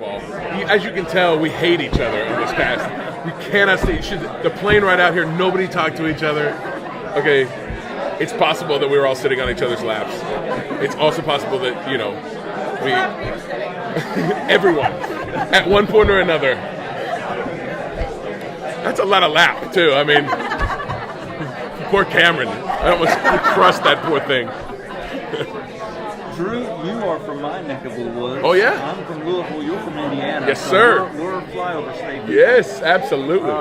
football. As you can tell, we hate each other in this cast. We cannot stay. The plane right out here, nobody talked to each other. Okay, it's possible that we were all sitting on each other's laps. It's also possible that, we... everyone, at one point or another. That's a lot of lap, too. I mean, poor Cameron. I almost crushed that poor thing. Drew, you are from my neck of the woods. Oh, yeah? I'm from Louisville. You're from Indiana. Yes, so sir. We're flyover state. Yes, absolutely.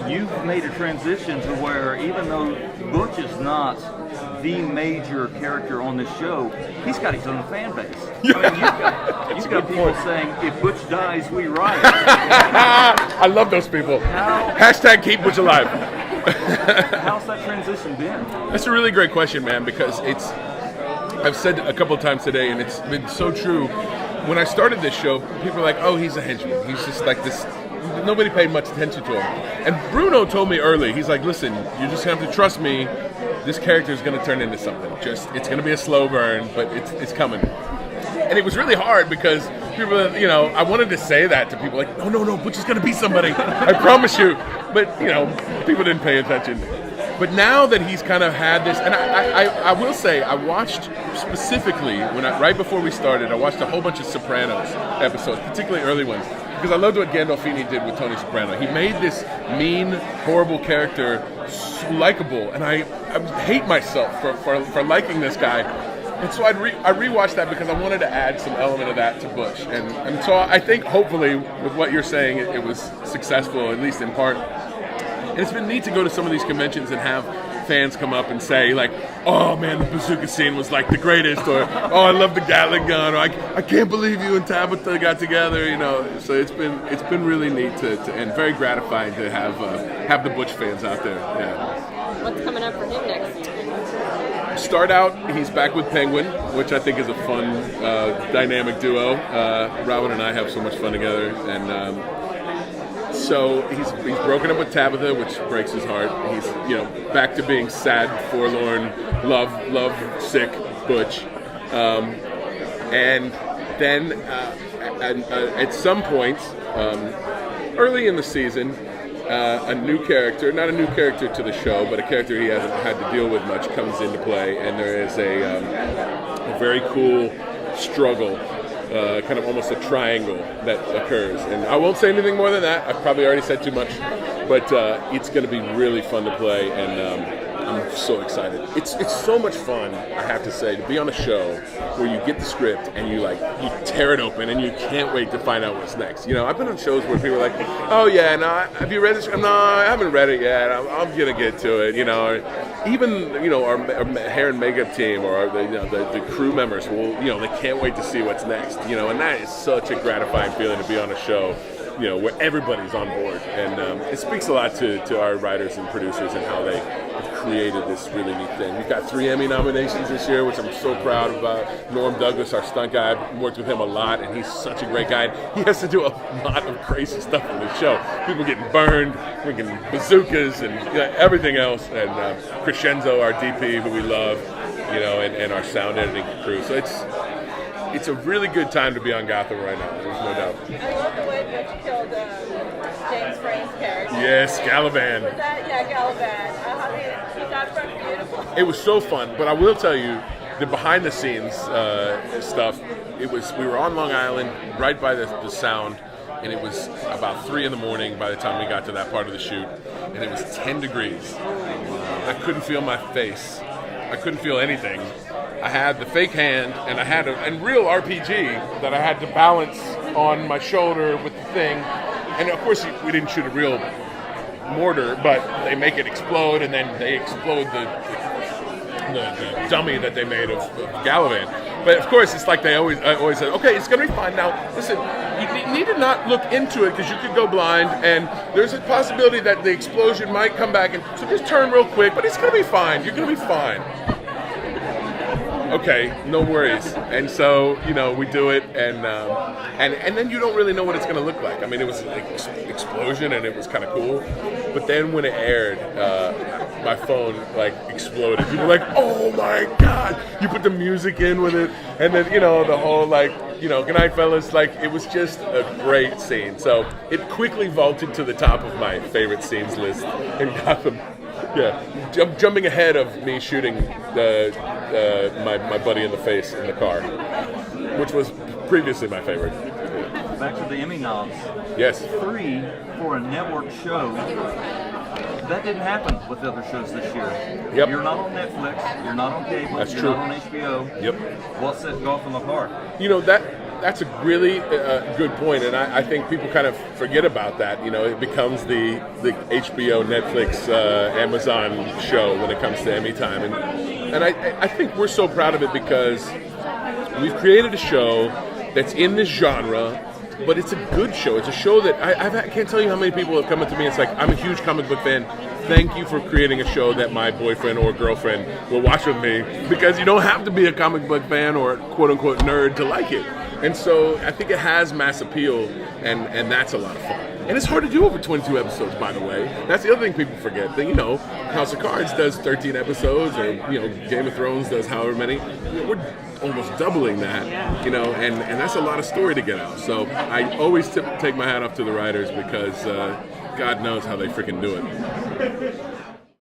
You've made a transition to where even though Butch is not the major character on this show, he's got his own fan base. Yeah. I mean, you've got people saying, if Butch dies, we riot. I love those people. Hashtag keep Butch alive. How's that transition been? That's a really great question, man, because I've said a couple of times today, and it's been so true. When I started this show, people were like, oh, he's a henchman. He's just like this. Nobody paid much attention to him. And Bruno told me early, he's like, listen, you just have to trust me. This character is going to turn into something. It's going to be a slow burn, but it's coming. And it was really hard because people, I wanted to say that to people, like, no, Butch is going to be somebody. I promise you. But, people didn't pay attention. But now that he's kind of had this, and I will say, I watched specifically, right before we started, I watched a whole bunch of Sopranos episodes, particularly early ones, because I loved what Gandolfini did with Tony Soprano. He made this mean, horrible character so likable, and I hate myself for liking this guy. And so I rewatched that because I wanted to add some element of that to Butch. And so I think, hopefully, with what you're saying, it was successful, at least in part. And it's been neat to go to some of these conventions and have fans come up and say, like, oh man, the bazooka scene was like the greatest, or oh, I love the Gatling gun, or I can't believe you and Tabitha got together, So it's been really neat to and very gratifying to have the Butch fans out there. Yeah. What's coming up for him next season? Start out, he's back with Penguin, which I think is a fun dynamic duo. Robin and I have so much fun together, and so he's broken up with Tabitha, which breaks his heart. He's back to being sad, forlorn, love sick Butch, and then at some point early in the season, a new character, not a new character to the show, but a character he hasn't had to deal with much, comes into play, and there is a very cool struggle. Kind of almost a triangle that occurs. And I won't say anything more than that. I've probably already said too much. But it's going to be really fun to play, and I'm so excited. It's so much fun, I have to say, to be on a show where you get the script and you tear it open and you can't wait to find out what's next. I've been on shows where people are like, oh yeah, no, have you read the script? No, I haven't read it yet. I'm going to get to it, Or even, our hair and makeup team or the crew members will, they can't wait to see what's next, and that is such a gratifying feeling to be on a show, where everybody's on board. And it speaks a lot to our writers and producers and how they have created this really neat thing. We've got 3 Emmy nominations this year, which I'm so proud about. Norm Douglas, our stunt guy, I've worked with him a lot, and he's such a great guy. He has to do a lot of crazy stuff on the show. People getting burned, freaking bazookas, and everything else. And Crescenzo, our DP, who we love, and our sound editing crew. So it's a really good time to be on Gotham right now. There's no doubt. I love the way that you killed James Frank's character. Yes, Galavan. Galavan. Was that beautiful? It was so fun, but I will tell you, the behind-the-scenes stuff. We were on Long Island, right by the sound, and it was about 3 a.m. by the time we got to that part of the shoot, and it was 10 degrees. I couldn't feel my face. I couldn't feel anything. I had the fake hand, and I had a real RPG that I had to balance on my shoulder with the thing. And of course, we didn't shoot a real mortar, but they make it explode, and then they explode the dummy that they made of Galavan. But of course, it's like I always said, okay, it's going to be fine. Now, listen, you need to not look into it because you could go blind, and there's a possibility that the explosion might come back. And so just turn real quick, but it's going to be fine. You're going to be fine. okay, no worries. And so, we do it, and then you don't really know what it's going to look like. I mean, it was an explosion, and it was kind of cool. But then when it aired, my phone, exploded. People were like, oh, my God. You put the music in with it, and then, the whole, good night, fellas. It was just a great scene. So it quickly vaulted to the top of my favorite scenes list in Gotham. Yeah, jumping ahead of me shooting my buddy in the face in the car, which was previously my favorite. Yeah. Back to the Emmy nods. Yes. 3 for a network show. That didn't happen with other shows this year. Yep. You're not on Netflix. You're not on cable. That's you're true. not on HBO. Yep. What set Gotham apart? That's a really good point, and I think people kind of forget about that. It becomes the HBO, Netflix, Amazon show when it comes to Emmy time, and I think we're so proud of it because we've created a show that's in this genre, but it's a good show. It's a show that I can't tell you how many people have come up to me. It's like, I'm a huge comic book fan. Thank you for creating a show that my boyfriend or girlfriend will watch with me, because you don't have to be a comic book fan or quote-unquote nerd to like it. And so I think it has mass appeal, and that's a lot of fun. And it's hard to do over 22 episodes, by the way. That's the other thing people forget. That, House of Cards does 13 episodes, or, Game of Thrones does however many. We're almost doubling that, and that's a lot of story to get out. So I always take my hat off to the writers, because God knows how they freaking do it.